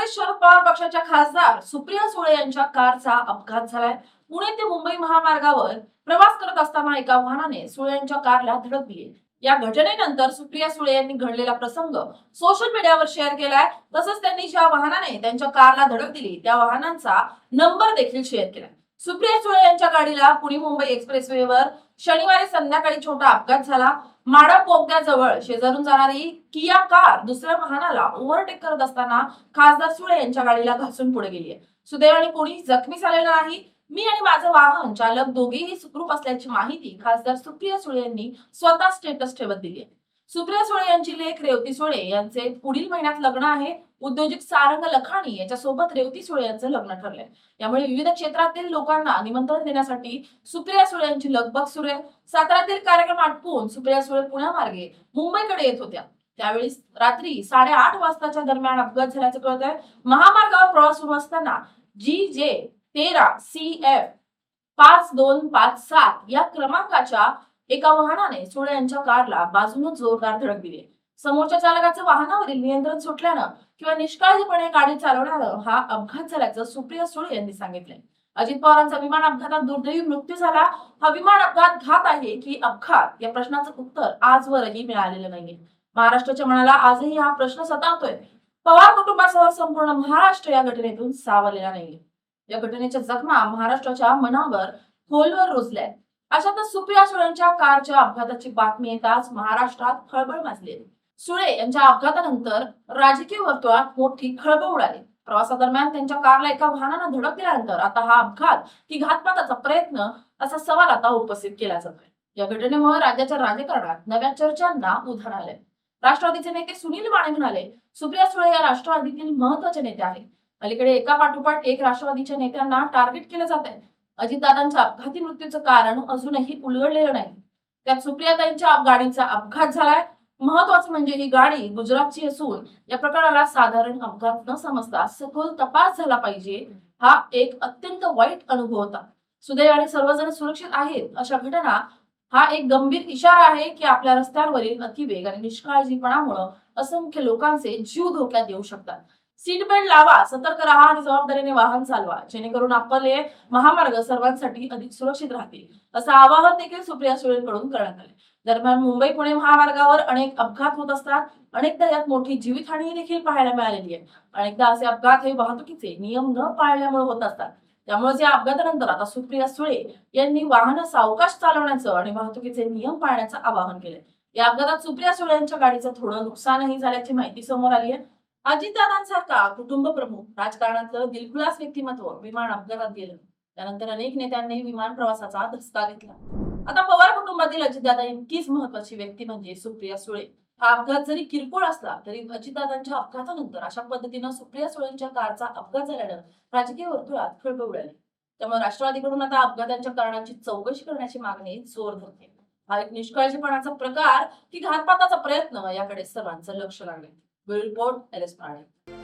काँग्रेस शरद पवार पक्षाच्या खासदार सुप्रिया सुळे यांच्या कारचा अपघात झालाय. पुणे ते मुंबई महामार्गावर प्रवास करत असताना एका वाहनाने सुळे यांच्या कारला धडक दिली. या घटनेनंतर सुप्रिया सुळे यांनी घडलेला प्रसंग सोशल मीडियावर शेअर केलाय. तसंच त्यांनी ज्या वाहनाने त्यांच्या कारला धडक दिली त्या वाहनांचा नंबर देखील शेअर केलाय. सुप्रिया सुळे यांच्या गाडीला पुणे मुंबई एक्सप्रेसवेवर शनिवारी संध्याकाळी छोटा अपघात झाला. माडा बोगद्याजवळ शेजारून जाणारी किया कार दुसऱ्या वाहनाला ओव्हरटेक करत असताना खासदार सुळे यांच्या गाडीला घासून पुढे गेली आहे. सुदैवाने कोणी जखमी झालेलं नाही. मी आणि माझं वाहन चालक दोघेही सुखरूप असल्याची माहिती खासदार सुप्रिया सुळे यांनी स्वतः स्टेटस ठेवत दिली आहे. सुप्रिया सुळे यांची लेक रेवती सुळे यांचे पुढील महिन्यात लग्न आहे. उद्योजक सारंग लखानी याच्यासोबत रेवती सुळे यांचं लग्न ठरलंय. यामुळे विविध क्षेत्रातील लोकांना निमंत्रण देण्यासाठी सुप्रिया सुळे यांची लगबग सुरू आहे. साताऱ्यातील कार्यक्रम आटपून सुप्रिया सुळे पुण्यामार्गे मुंबईकडे येत होत्या. त्यावेळी रात्री 8:30 वाजताच्या दरम्यान अपघात झाल्याचं कळत आहे. महामार्गावर प्रवास सुरू असताना GJ13CF 5257 या क्रमांकाच्या एका वाहनाने सुळे यांच्या कारला बाजूने जोरदार धडक दिली. समोरच्या चालकाचं वाहनावरील नियंत्रण सुटल्यानं किंवा निष्काळजीपणे गाडी चालवण्यानं हा अपघात झाल्याचं सुप्रिया सुळे यांनी सांगितलंय. अजित पवारांचा विमान अपघातात दुर्दैवी मृत्यू झाला. हा विमान अपघात घात आहे की अपघात या प्रश्नाचं उत्तर आजवरही मिळालेलं नाहीये. महाराष्ट्राच्या मनाला आजही हा प्रश्न सतावतोय. पवार कुटुंबासह संपूर्ण महाराष्ट्र या घटनेतून सावरलेला नाहीये. या घटनेच्या जखमा महाराष्ट्राच्या मनावर खोलवर रुजल्या. अशातच सुप्रिया सुळेंच्या कारच्या अपघाताची बातमी येताच महाराष्ट्रात खळबळ माजली. सुळे यांच्या अपघातानंतर राजकीय वर्तुळात मोठी खळबळ उडाली. प्रवासादरम्यान त्यांच्या कारला एका वाहनानं धडक दिल्यानंतर आता हा अपघात की घातपाताचा प्रयत्न असा सवाल आता उपस्थित केला जातोय. या घटनेमुळे राज्याच्या राजकारणात नव्या चर्चांना उधाण आलंय. राष्ट्रवादीचे नेते सुनील माने म्हणाले, सुप्रिया सुळे या राष्ट्रवादीतील महत्त्वाचे नेते आहेत. अलीकडे एका पाठोपाठ एक राष्ट्रवादीच्या नेत्यांना टार्गेट केलं जात आहे. अजितदादांच्या अपघाती मृत्यूचं कारण अजूनही उलगडलेलं नाही. त्यात सुप्रियाताईंच्या गाडीचा अपघात झालाय. महत्वाचं म्हणजे ही गाडी गुजरातची असून या प्रकरणाला साधारण अपघात न समजता सखोल तपास झाला पाहिजे. हा एक अत्यंत वाईट अनुभव होता. सुदैवाने सर्वजण सुरक्षित आहेत. अशा घटना हा एक गंभीर इशारा आहे की आपल्या रस्त्यांवरील अतिवेग आणि निष्काळजीपणामुळे असंख्य लोकांचे जीव धोक्यात येऊ शकतात. सीट बेल्ट लावा, सतर्क राहा आणि जबाबदारीने वाहन चालवा, जेणेकरून आपले महामार्ग सर्वांसाठी अधिक सुरक्षित राहतील, असं आवाहन देखील सुप्रिया सुळेंकडून करण्यात आले. दरम्यान मुंबई पुणे महामार्गावर अनेक अपघात होत असतात. अनेकदा यात मोठी जीवितहानी देखील पाहायला मिळालेली आहे. अनेकदा असे अपघात हे वाहतुकीचे नियम न पाळल्यामुळे होत असतात. त्यामुळे या अपघातानंतर आता सुप्रिया सुळे यांनी वाहन सावकाश चालवण्याचं आणि वाहतुकीचे नियम पाळण्याचं आवाहन केलंय. या अपघातात सुप्रिया सुळे यांच्या गाडीचं थोडं नुकसानही झाल्याची माहिती समोर आली आहे. अजितदादांसारखा कुटुंब प्रमुख राजकारणातलं दिलखुलास व्यक्तिमत्व विमान अपघातात गेलं. त्यानंतर अनेक नेत्यांनी विमान प्रवासाचा धसका घेतला. आता पवार कुटुंबातील अजितदादा इतकीच महत्वाची व्यक्ती म्हणजे सुप्रिया सुळे. हा अपघात जरी किरकोळ असला तरी अजितदादांच्या अपघातानंतर अशा पद्धतीनं सुप्रिया सुळेंच्या कारचा अपघात झाल्यानं राजकीय वर्तुळात खळबळ उडाली. त्यामुळे राष्ट्रवादीकडून आता अपघातांच्या कारणांची चौकशी करण्याची मागणी जोर धरते. हा एक निष्काळजीपणाचा प्रकार की घातपाताचा प्रयत्न याकडे सर्वांचं लक्ष लागले. ब्युरो रिपोर्ट LS प्राणे.